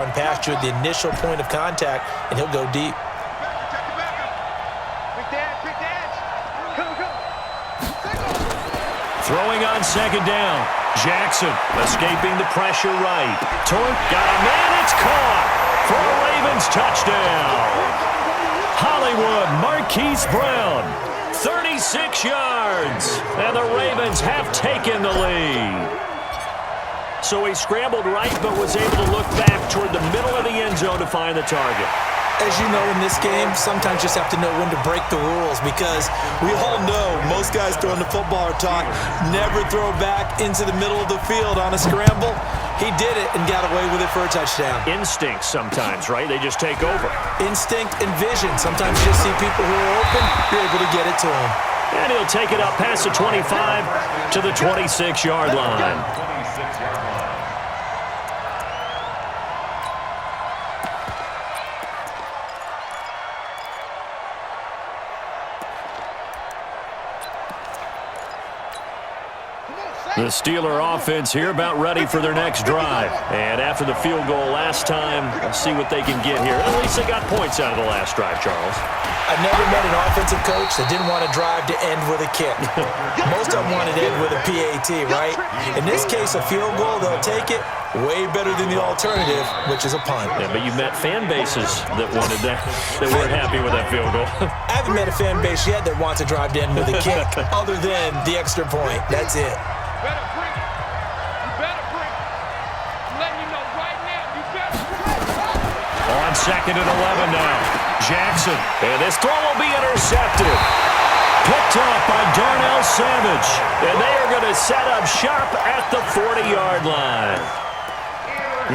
run past you at the initial point of contact, and he'll go deep. Throwing on second down. Jackson escaping the pressure right. Torque got a man. It's caught for a Ravens touchdown. Hollywood Marquise Brown, 36 yards, and the Ravens have taken the lead. So he scrambled right but was able to look back toward the middle of the end zone to find the target. As you know, in this game, sometimes you just have to know when to break the rules, because we all know most guys throwing the football are taught never throw back into the middle of the field on a scramble. He did it and got away with it for a touchdown. Instinct sometimes, right? They just take over. Instinct and vision. Sometimes you just see people who are open, you're able to get it to them. And he'll take it up past the 25 to the 26-yard line. The Steeler offense here about ready for their next drive. And after the field goal last time, let's see what they can get here. At least they got points out of the last drive, Charles. I've never met an offensive coach that didn't want to drive to end with a kick. Most of them wanted to end with a PAT, right? In this case, a field goal, they'll take it. Way better than the alternative, which is a punt. Yeah, but you met fan bases that wanted that, that weren't happy with that field goal. I haven't met a fan base yet that wants to drive to end with a kick, other than the extra point. That's it. On second and 11 now. Jackson. And this throw will be intercepted. Picked up by Darnell Savage. And they are going to set up sharp at the 40-yard line.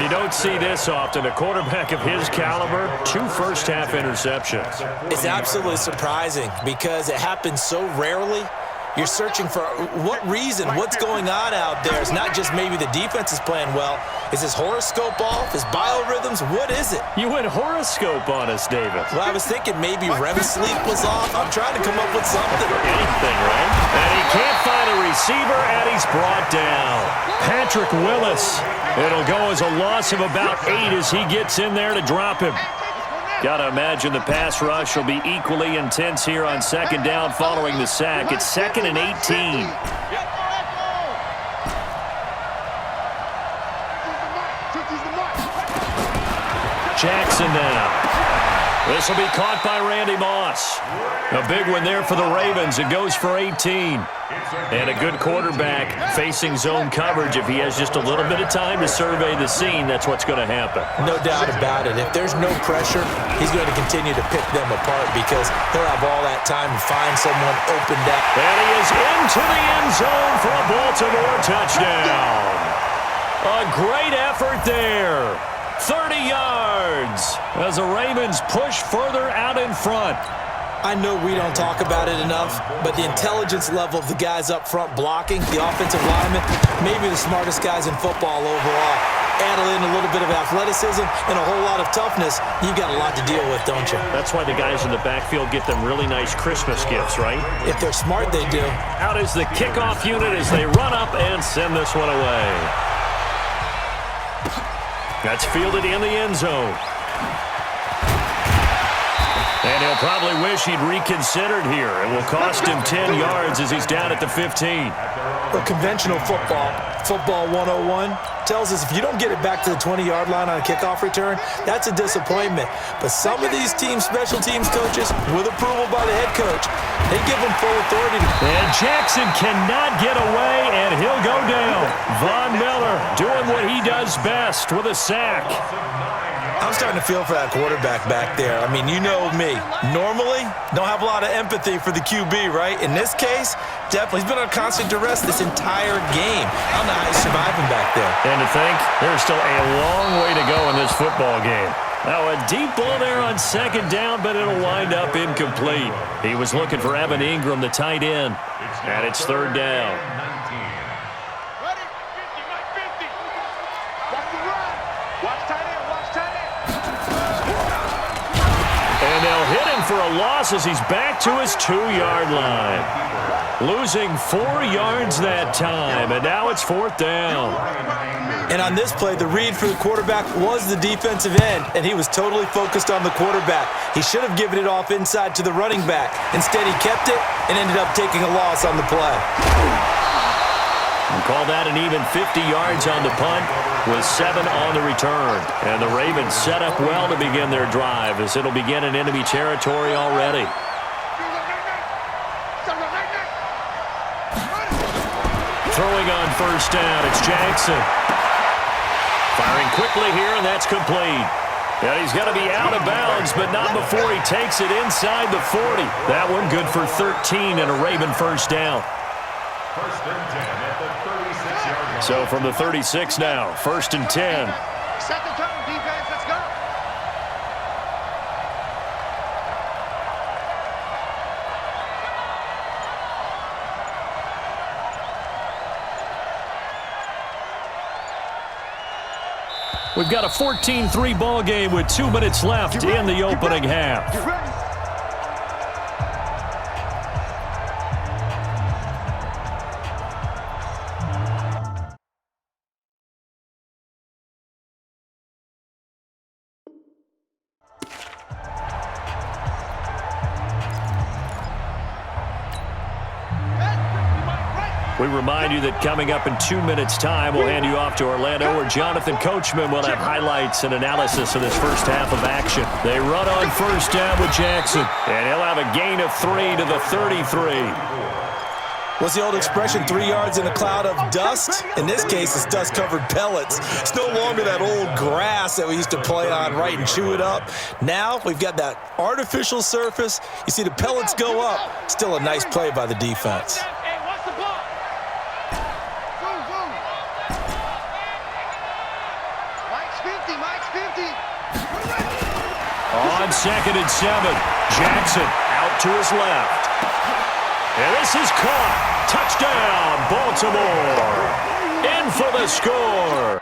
You don't see this often. A quarterback of his caliber, 2 first-half interceptions. It's absolutely surprising because it happens so rarely. You're searching for what reason, what's going on out there. It's not just maybe the defense is playing well. Is his horoscope off? His biorhythms? What is it? You went horoscope on us, David. Well, I was thinking maybe REM sleep was off. I'm trying to come up with something. Anything, right? And he can't find a receiver, and he's brought down. Patrick Willis. It'll go as a loss of about 8 as he gets in there to drop him. Got to imagine the pass rush will be equally intense here on second down following the sack. It's 2nd and 18. Jackson now. This will be caught by Randy Moss. A big one there for the Ravens. It goes for 18. And a good quarterback facing zone coverage. If he has just a little bit of time to survey the scene, that's what's going to happen. No doubt about it. If there's no pressure, he's going to continue to pick them apart because he'll have all that time to find someone opened up. And he is into the end zone for a Baltimore touchdown. A great effort there. 30 yards as the Ravens push further out in front. I know we don't talk about it enough, but the intelligence level of the guys up front blocking, the offensive linemen, maybe the smartest guys in football overall. Add in a little bit of athleticism and a whole lot of toughness, you've got a lot to deal with, don't you? That's why the guys in the backfield get them really nice Christmas gifts, right? If they're smart, they do. Out is the kickoff unit as they run up and send this one away. That's fielded in the end zone. And he'll probably wish he'd reconsidered here. It will cost him 10 yards as he's down at the 15. Well, conventional football 101, tells us if you don't get it back to the 20-yard line on a kickoff return, that's a disappointment. But some of these special teams coaches, with approval by the head coach, they give them full authority. And Jackson cannot get away, and he'll go down. Von Miller doing what he does best with a sack. I'm starting to feel for that quarterback back there. I mean, you know me. Normally, don't have a lot of empathy for the QB, right? In this case, definitely. He's been on constant duress this entire game. I don't know how he's surviving back there. And to think, there's still a long way to go in this football game. Now, a deep ball there on second down, but it'll wind up incomplete. He was looking for Evan Ingram, the tight end. And it's third down. And they'll hit him for a loss as he's back to his 2-yard line. Losing 4 yards that time, and now it's 4th down. And on this play, the read for the quarterback was the defensive end, and he was totally focused on the quarterback. He should have given it off inside to the running back. Instead, he kept it and ended up taking a loss on the play. And call that an even 50 yards on the punt with 7 on the return. And the Ravens set up well to begin their drive as it'll begin in enemy territory already. Throwing on 1st down, it's Jackson. Firing quickly here, and that's complete. And he's got to be out of bounds, but not before he takes it inside the 40. That one good for 13 and a Raven 1st down. So from the 36 now, 1st and 10. Set the tone, defense, let's go. We've got a 14-3 ball game with 2 minutes left in the opening half. Get ready. We remind you that coming up in 2 minutes' time, we'll hand you off to Orlando, where Jonathan Coachman will have highlights and analysis of this first half of action. They run on 1st down with Jackson, and he'll have a gain of 3 to the 33. What's the old expression, 3 yards in a cloud of dust? In this case, it's dust-covered pellets. It's no longer that old grass that we used to play on, right, and chew it up. Now we've got that artificial surface. You see the pellets go up. Still a nice play by the defense. On 2nd and 7, Jackson out to his left. And this is caught. Touchdown, Baltimore. In for the score.